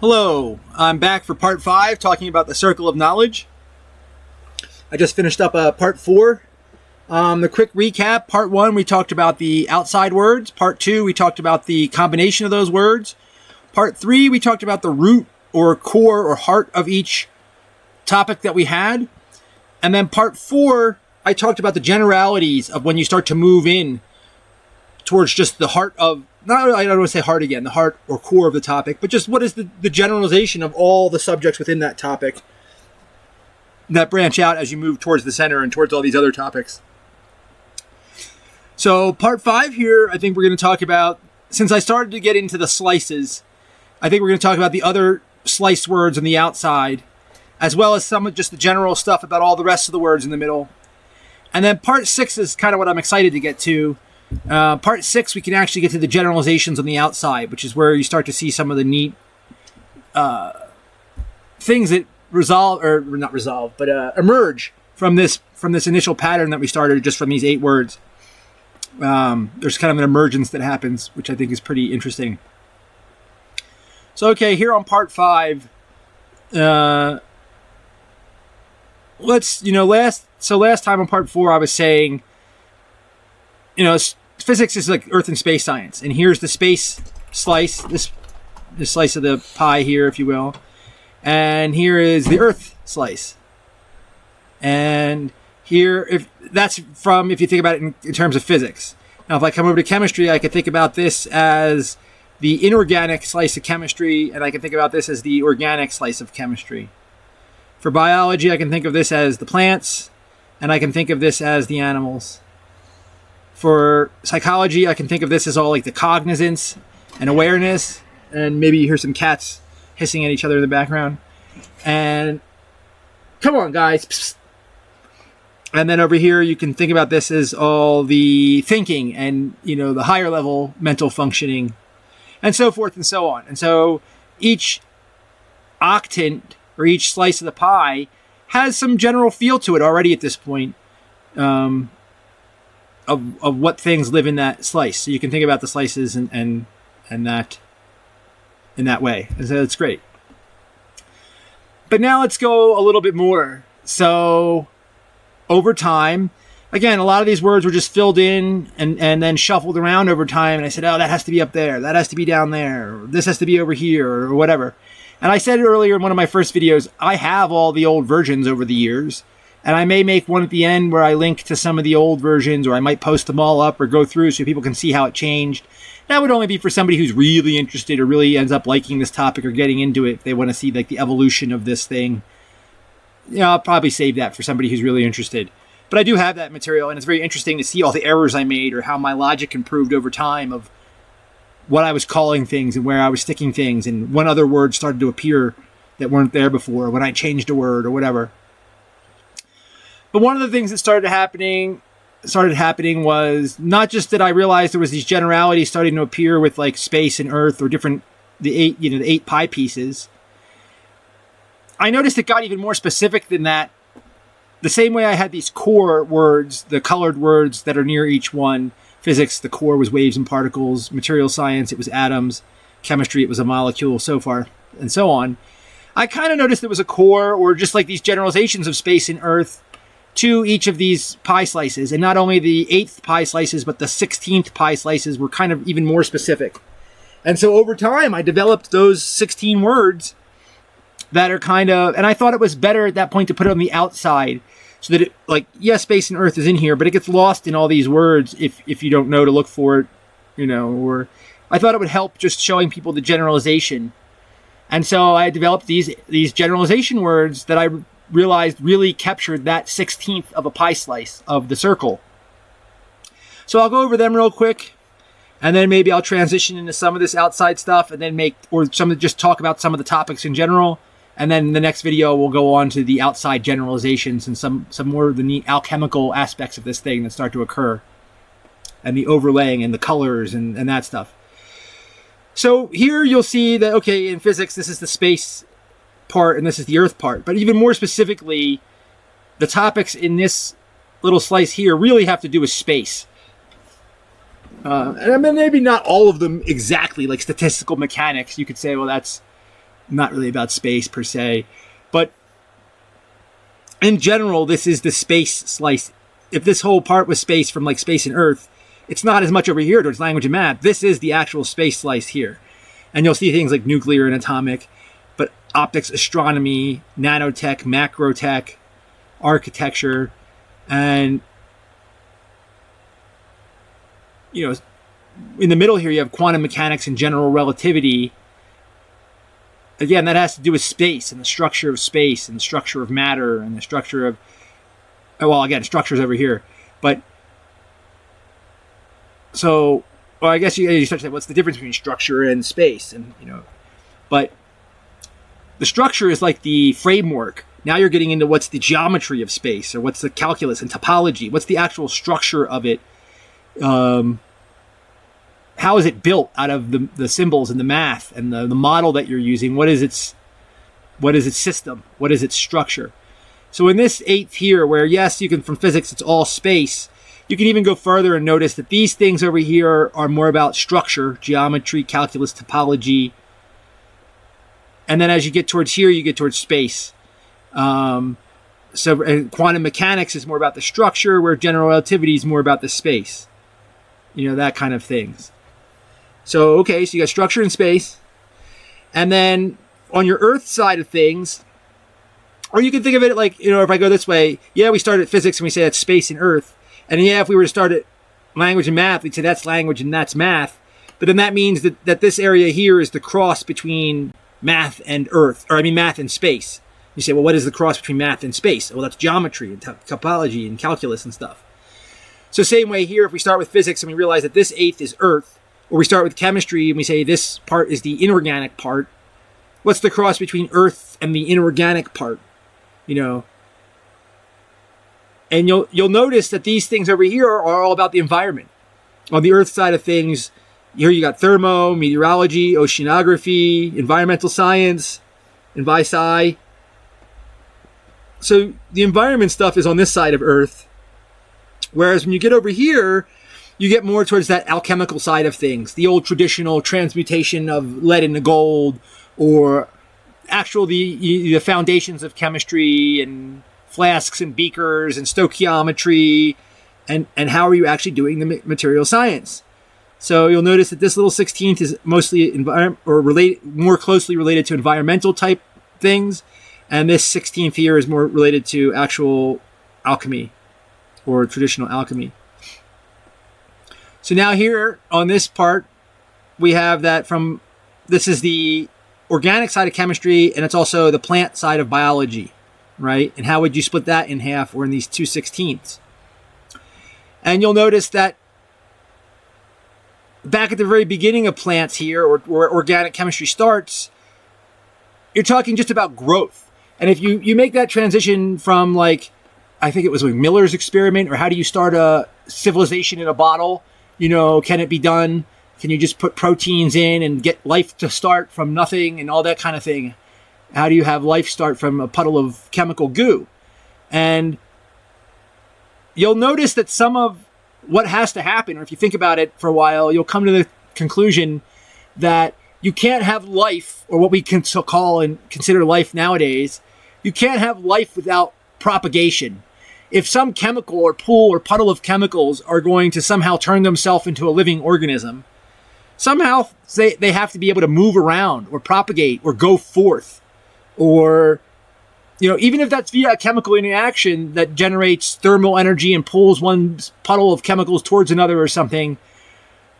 Hello, I'm back for part 5, talking about the circle of knowledge. I just finished up part 4. The quick recap: part 1, we talked about the outside words. Part 2, we talked about the combination of those words. Part 3, we talked about the root or core or heart of each topic that we had. And then part 4, I talked about the generalities of when you start to move in towards just the heart of, I don't want to say heart again, the heart or core of the topic, but just what is the generalization of all the subjects within that topic that branch out as you move towards the center and towards all these other topics. So part 5 here, I think we're going to talk about, since I started to get into the slices, I think we're going to talk about the other sliced words on the outside, as well as some of just the general stuff about all the rest of the words in the middle. And then part 6 is kind of what I'm excited to get to. Part 6, we can actually get to the generalizations on the outside, which is where you start to see some of the neat things that emerge from this initial pattern that we started just from these 8 words. There's kind of an emergence that happens, which I think is pretty interesting. So, okay, here on part 5, last time on part 4, I was saying, physics is like Earth and space science, and here's the space slice, this slice of the pie here, if you will, and here is the Earth slice, and here, if you think about it in terms of physics. Now, if I come over to chemistry, I could think about this as the inorganic slice of chemistry, and I can think about this as the organic slice of chemistry. For biology, I can think of this as the plants, and I can think of this as the animals. For psychology, I can think of this as all like the cognizance and awareness, and maybe you hear some cats hissing at each other in the background. And come on, guys. Psst. And then over here, you can think about this as all the thinking and, the higher level mental functioning, and so forth and so on. And so each octant or each slice of the pie has some general feel to it already at this point. Of what things live in that slice. So you can think about the slices and that in that way. And so it's great. But now let's go a little bit more. So over time, again, a lot of these words were just filled in and then shuffled around over time. And I said, oh, that has to be up there. That has to be down there. Or this has to be over here or whatever. And I said earlier in one of my first videos, I have all the old versions over the years. And I may make one at the end where I link to some of the old versions, or I might post them all up or go through so people can see how it changed. That would only be for somebody who's really interested or really ends up liking this topic or getting into it if they want to see like the evolution of this thing. I'll probably save that for somebody who's really interested. But I do have that material, and it's very interesting to see all the errors I made or how my logic improved over time of what I was calling things and where I was sticking things and when other words started to appear that weren't there before, when I changed a word or whatever. But one of the things that started happening was not just that I realized there was these generalities starting to appear with like space and Earth or the 8 pie pieces. I noticed it got even more specific than that. The same way I had these core words, the colored words that are near each one. Physics, the core was waves and particles. Material science, it was atoms. Chemistry, it was a molecule, so far and so on. I kind of noticed there was a core or just like these generalizations of space and Earth to each of these pie slices. And not only the 8th pie slices, but the 16th pie slices were kind of even more specific. And so over time, I developed those 16 words that are kind of, and I thought it was better at that point to put it on the outside so that it, like, yes, space and Earth is in here, but it gets lost in all these words if you don't know to look for it, or I thought it would help just showing people the generalization. And so I developed these generalization words that I realized really captured that 16th of a pie slice of the circle. So I'll go over them real quick, and then maybe I'll transition into some of this outside stuff, and then just talk about some of the topics in general. And then the next video we'll go on to the outside generalizations and some more of the neat alchemical aspects of this thing that start to occur, and the overlaying and the colors and that stuff. So here you'll see that, okay, in physics, this is the space part and this is the Earth part. But even more specifically, the topics in this little slice here really have to do with space. And I mean, maybe not all of them exactly, like statistical mechanics. You could say, well, that's not really about space per se. But in general, this is the space slice. If this whole part was space from like space and Earth, it's not as much over here towards language and math. This is the actual space slice here. And you'll see things like nuclear and atomic, but optics, astronomy, nanotech, macrotech, architecture, and, you know, in the middle here, you have quantum mechanics and general relativity. Again, that has to do with space and the structure of space and the structure of matter and the structure of, well, again, structures over here. But so, well, I guess you start to say, what's the difference between structure and space? And, you know, but the structure is like the framework. Now you're getting into what's the geometry of space, or what's the calculus and topology. What's the actual structure of it? How is it built out of the symbols and the math and the model that you're using? What is its system? What is its structure? So in this eighth here, where yes, you can, from physics, it's all space, you can even go further and notice that these things over here are more about structure, geometry, calculus, topology. And then as you get towards here, you get towards space. And quantum mechanics is more about the structure, where general relativity is more about the space. You know, that kind of things. So, okay, so you got structure and space. And then on your Earth side of things, or you can think of it like, you know, if I go this way, yeah, we start at physics and we say that's space and Earth. And yeah, if we were to start at language and math, we'd say that's language and that's math. But then that means that this area here is the cross between math and Earth, or I mean math and space. You say, well, what is the cross between math and space? Well, that's geometry and topology and calculus and stuff. So same way here, if we start with physics and we realize that this eighth is Earth, or we start with chemistry and we say this part is the inorganic part, what's the cross between Earth and the inorganic part? You know, and you'll notice that these things over here are all about the environment. On the Earth side of things, here you got thermo, meteorology, oceanography, environmental science, envi-sci. So the environment stuff is on this side of Earth. Whereas when you get over here, you get more towards that alchemical side of things, the old traditional transmutation of lead into gold, or actual the foundations of chemistry and flasks and beakers and stoichiometry, and how are you actually doing the material science. So you'll notice that this little 16th is mostly more closely related to environmental type things, and this 16th here is more related to actual alchemy or traditional alchemy. So now here on this part, we have that this is the organic side of chemistry, and it's also the plant side of biology, right? And how would you split that in half, or in these 2/16ths? And you'll notice that back at the very beginning of plants here, or where organic chemistry starts, you're talking just about growth. And if you make that transition from, like, I think it was like Miller's experiment, or how do you start a civilization in a bottle? You know, can it be done? Can you just put proteins in and get life to start from nothing and all that kind of thing? How do you have life start from a puddle of chemical goo? And you'll notice that some of what has to happen, or if you think about it for a while, you'll come to the conclusion that you can't have life, or what we can call and consider life nowadays, you can't have life without propagation. If some chemical or pool or puddle of chemicals are going to somehow turn themselves into a living organism, somehow they have to be able to move around or propagate or go forth. Or, you know, even if that's via a chemical interaction that generates thermal energy and pulls one puddle of chemicals towards another or something,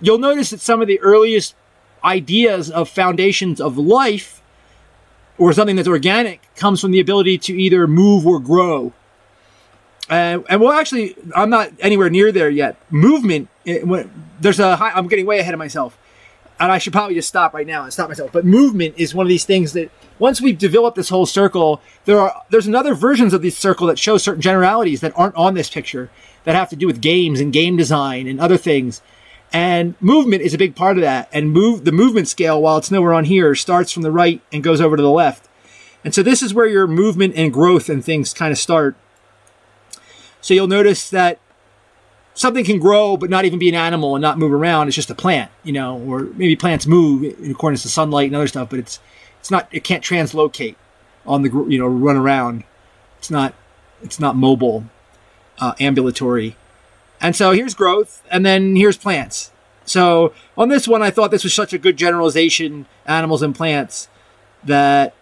you'll notice that some of the earliest ideas of foundations of life, or something that's organic, comes from the ability to either move or grow. And well, actually, I'm not anywhere near there yet. Movement, I'm getting way ahead of myself. And I should probably just stop right now and stop myself. But movement is one of these things that once we've developed this whole circle, there's another versions of this circle that show certain generalities that aren't on this picture, that have to do with games and game design and other things. And movement is a big part of that. And the movement scale, while it's nowhere on here, starts from the right and goes over to the left. And so this is where your movement and growth and things kind of start. So you'll notice that something can grow but not even be an animal and not move around. It's just a plant, you know, or maybe plants move in accordance to sunlight and other stuff, but it's It can't translocate on the, run around. It's not mobile, ambulatory. And so here's growth, and then here's plants. So on this one, I thought this was such a good generalization, animals and plants, that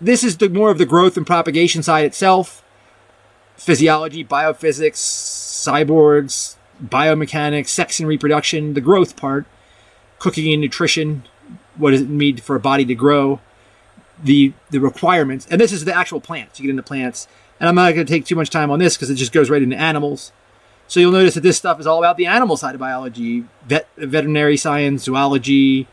this is more of the growth and propagation side itself. Physiology, biophysics, cyborgs, biomechanics, sex and reproduction, the growth part, cooking and nutrition, what does it mean for a body to grow, the requirements. And this is the actual plants. You get into plants. And I'm not going to take too much time on this because it just goes right into animals. So you'll notice that this stuff is all about the animal side of biology, veterinary science, zoology,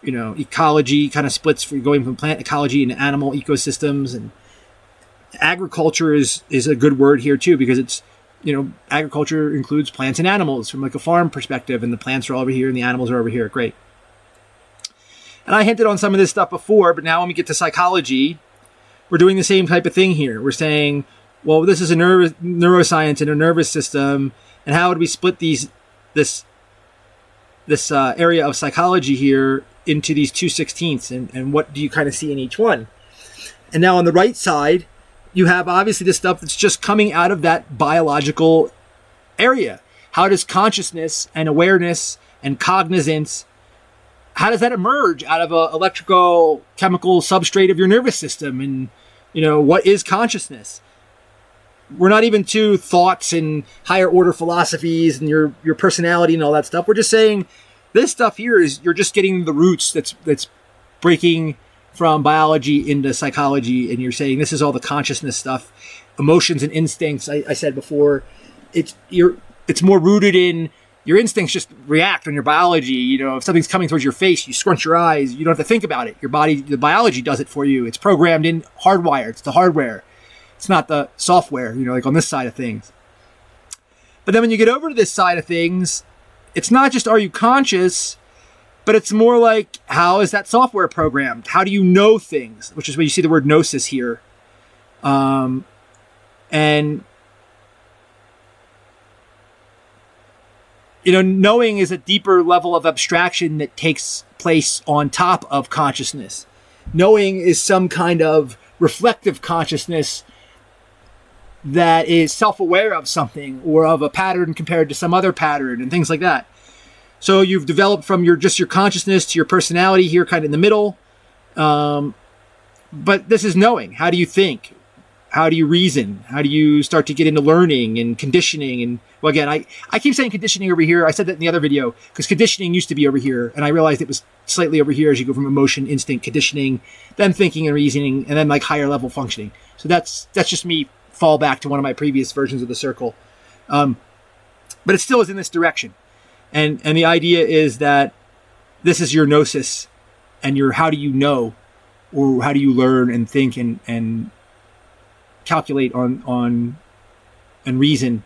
ecology kind of splits for going from plant ecology into animal ecosystems. And agriculture is a good word here too, because it's, agriculture includes plants and animals from like a farm perspective, and the plants are all over here and the animals are over here. Great. And I hinted on some of this stuff before, but now when we get to psychology, we're doing the same type of thing here. We're saying, well, this is a neuroscience and a nervous system, and how would we split this area of psychology here into these 2/16ths, and what do you kind of see in each one? And now on the right side, you have obviously this stuff that's just coming out of that biological area. How does consciousness and awareness and cognizance, how does that emerge out of an electrical chemical substrate of your nervous system? And, what is consciousness? We're not even to thoughts and higher order philosophies and your personality and all that stuff. We're just saying this stuff here is, you're just getting the roots that's breaking from biology into psychology, and you're saying this is all the consciousness stuff, emotions and instincts. I said before, it's more rooted in your instincts. Just react on your biology. If something's coming towards your face, you scrunch your eyes. You don't have to think about it. Your body, the biology does it for you. It's programmed in, hardwired. It's the hardware. It's not the software. Like on this side of things. But then when you get over to this side of things, it's not just are you conscious, but it's more like, how is that software programmed? How do you know things? Which is where you see the word gnosis here. And, knowing is a deeper level of abstraction that takes place on top of consciousness. Knowing is some kind of reflective consciousness that is self-aware of something or of a pattern compared to some other pattern and things like that. So you've developed from your consciousness to your personality here, kind of in the middle. But this is knowing. How do you think? How do you reason? How do you start to get into learning and conditioning? And well, again, I keep saying conditioning over here. I said that in the other video because conditioning used to be over here, and I realized it was slightly over here as you go from emotion, instinct, conditioning, then thinking and reasoning, and then like higher level functioning. So that's just me fall back to one of my previous versions of the circle. But it still is in this direction. And the idea is that this is your gnosis and your how do you know, or how do you learn and think and calculate on and reason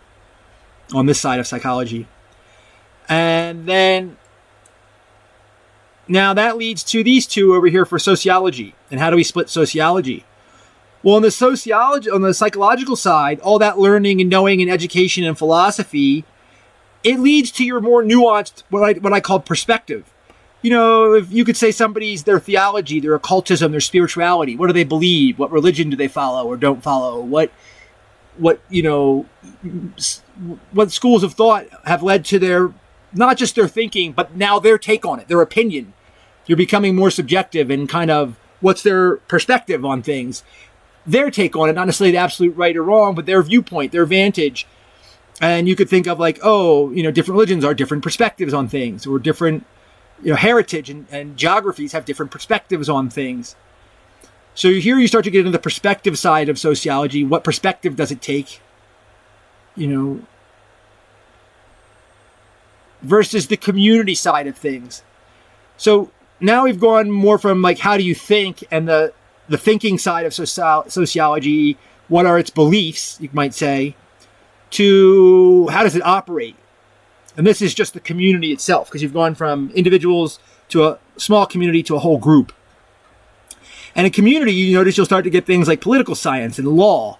on this side of psychology. And then now that leads to these two over here for sociology. And how do we split sociology? Well, on the psychological side, all that learning and knowing and education and philosophy, it leads to your more nuanced, what I call perspective. If you could say their theology, their occultism, their spirituality, what do they believe? What religion do they follow or don't follow? What schools of thought have led to their, not just their thinking, but now their take on it, their opinion. You're becoming more subjective and kind of what's their perspective on things, their take on it, not necessarily the absolute right or wrong, but their viewpoint, their vantage. And you could think of like, different religions are different perspectives on things, or different, heritage and geographies have different perspectives on things. So here you start to get into the perspective side of sociology. What perspective does it take? Versus the community side of things. So now we've gone more from like, how do you think, and the thinking side of sociology, what are its beliefs, you might say, to how does it operate? And this is just the community itself, because you've gone from individuals to a small community to a whole group. And in community, you notice you'll start to get things like political science and law.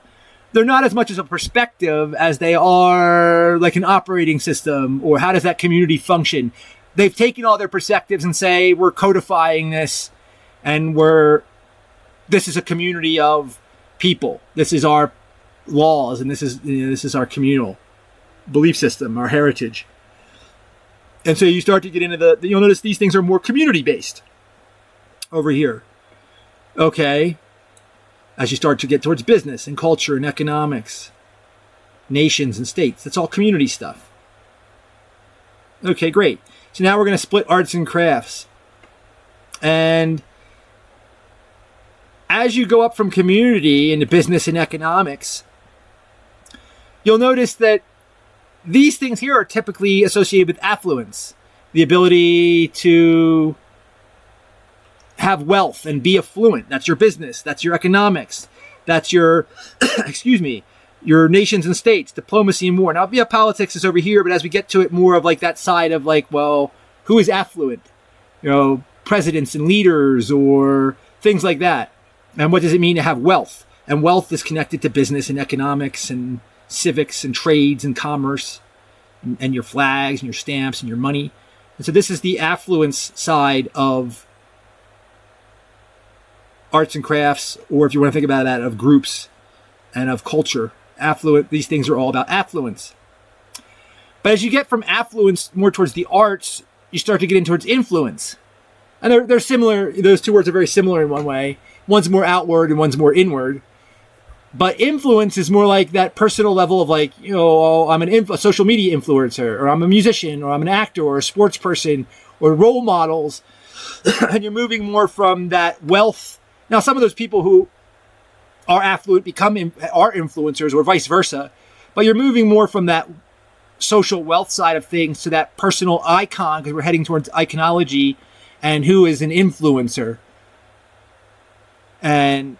They're not as much as a perspective as they are like an operating system, or how does that community function? They've taken all their perspectives and say, we're codifying this And this is a community of people. This is our laws, and this is our communal belief system, our heritage. And so you start to get into you'll notice these things are more community-based over here. Okay. As you start to get towards business and culture and economics, nations and states, that's all community stuff. Okay, great. So now we're going to split arts and crafts. And as you go up from community into business and economics, you'll notice that these things here are typically associated with affluence, the ability to have wealth and be affluent. That's your business. That's your economics. That's your, your nations and states, diplomacy and war. Now, politics is over here, but as we get to it more of like that side of like, well, who is affluent? Presidents and leaders or things like that. And what does it mean to have wealth? And wealth is connected to business and economics and civics and trades and commerce and your flags and your stamps and your money. And so this is the affluence side of arts and crafts, or if you want to think about that, of groups and of culture. Affluent, these things are all about affluence. But as you get from affluence more towards the arts, you start to get in towards influence. And they're similar. Those two words are very similar in one way. One's more outward and one's more inward. But influence is more like that personal level of like, I'm a social media influencer, or I'm a musician, or I'm an actor, or a sports person, or role models. And you're moving more from that wealth. Now, some of those people who are affluent are influencers, or vice versa. But you're moving more from that social wealth side of things to that personal icon, because we're heading towards iconology and who is an influencer. And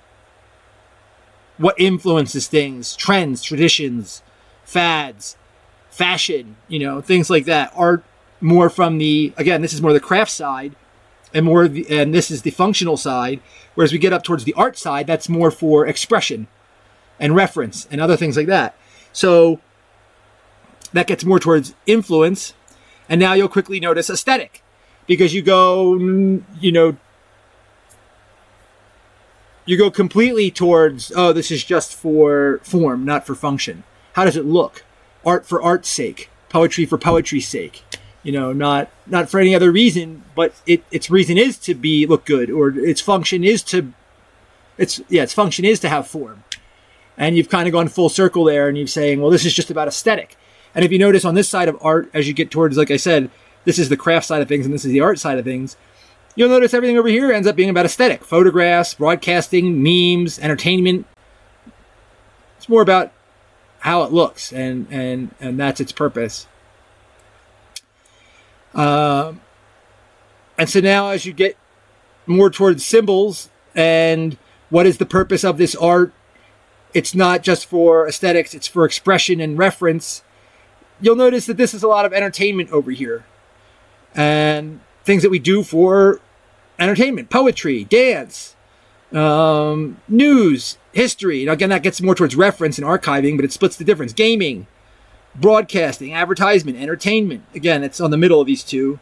what influences things, trends, traditions, fads, fashion, things like that are more from this is more the craft side and this is the functional side. Whereas we get up towards the art side, that's more for expression and reference and other things like that. So that gets more towards influence. And now you'll quickly notice aesthetic, because you go completely towards, this is just for form, not for function. How does it look? Art for art's sake, poetry for poetry's sake. Not for any other reason, but its reason is to look good, or its function is to have form. And you've kind of gone full circle there, and you're saying, well, this is just about aesthetic. And if you notice on this side of art, as you get towards, like I said, this is the craft side of things, and this is the art side of things. You'll notice everything over here ends up being about aesthetic. Photographs, broadcasting, memes, entertainment. It's more about how it looks, and that's its purpose. And so now as you get more towards symbols and what is the purpose of this art, it's not just for aesthetics, it's for expression and reference. You'll notice that this is a lot of entertainment over here. And things that we do for entertainment, poetry, dance, news, history. Now, again, that gets more towards reference and archiving, but it splits the difference. Gaming, broadcasting, advertisement, entertainment. Again, it's on the middle of these two.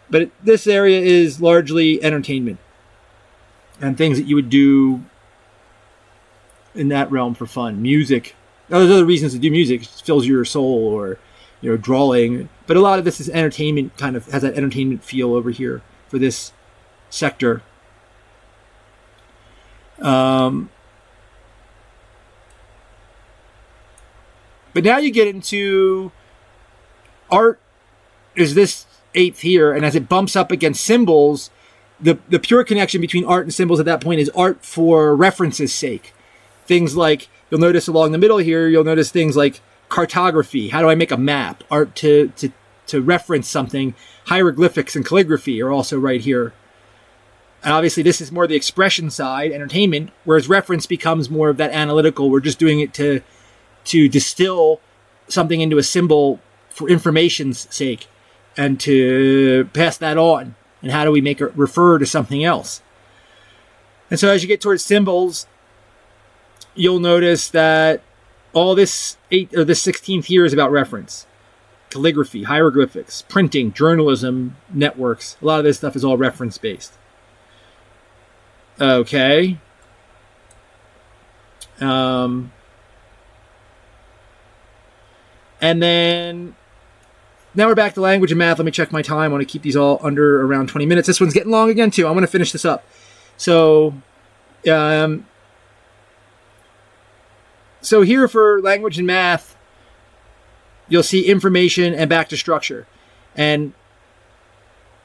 But this area is largely entertainment and things that you would do in that realm for fun. Music. Now, there's other reasons to do music. It fills your soul, or drawing. But a lot of this is entertainment, kind of has that entertainment feel over here for this sector. But now you get into art is this eighth here, and as it bumps up against symbols, the pure connection between art and symbols at that point is art for reference's sake. Things like, you'll notice along the middle here, you'll notice things like cartography. How do I make a map? Art to reference something. Hieroglyphics and calligraphy are also right here. And obviously this is more the expression side, entertainment, whereas reference becomes more of that analytical. We're just doing it to distill something into a symbol for information's sake and to pass that on. And how do we make it refer to something else? And so as you get towards symbols, you'll notice that all this 16th here is about reference. Calligraphy, hieroglyphics, printing, journalism, networks. A lot of this stuff is all reference-based. Okay. And then now we're back to language and math. Let me check my time. I want to keep these all under around 20 minutes. This one's getting long again, too. I'm going to finish this up. So here for language and math, you'll see information and back to structure. And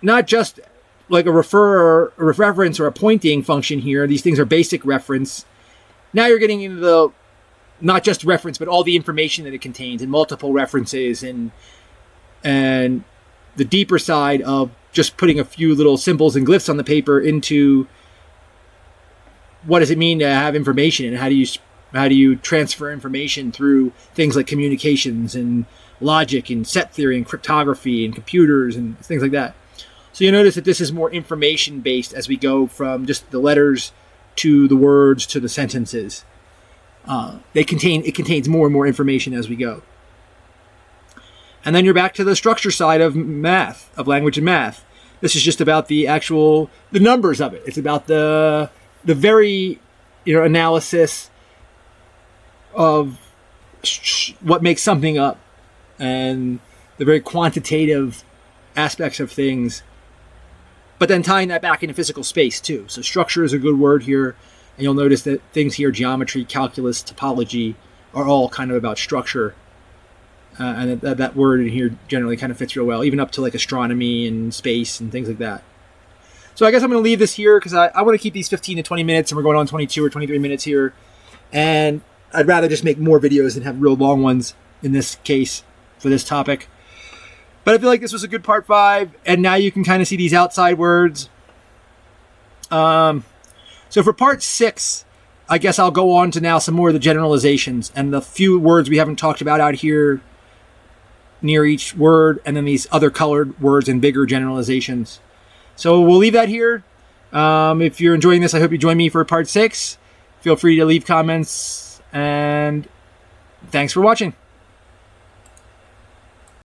not just like a reference or a pointing function here. These things are basic reference. Now you're getting into the not just reference, but all the information that it contains and multiple references and the deeper side of just putting a few little symbols and glyphs on the paper into what does it mean to have information and how do you transfer information through things like communications and logic and set theory and cryptography and computers and things like that. So you notice that this is more information based as we go from just the letters to the words to the sentences. It contains more and more information as we go. And then you're back to the structure side of math, of language and math. This is just about the numbers of it. It's about the very, analysis of what makes something up and the very quantitative aspects of things, but then tying that back into physical space too. So structure is a good word here. And you'll notice that things here, geometry, calculus, topology, are all kind of about structure. And that word in here generally kind of fits real well, even up to like astronomy and space and things like that. So I guess I'm going to leave this here because I want to keep these 15 to 20 minutes, and we're going on 22 or 23 minutes here. And I'd rather just make more videos than have real long ones in this case for this topic. But I feel like this was a good part 5, and now you can kind of see these outside words. So for part 6, I guess I'll go on to now some more of the generalizations and the few words we haven't talked about out here near each word, and then these other colored words and bigger generalizations. So we'll leave that here. If you're enjoying this, I hope you join me for part 6. Feel free to leave comments, and thanks for watching.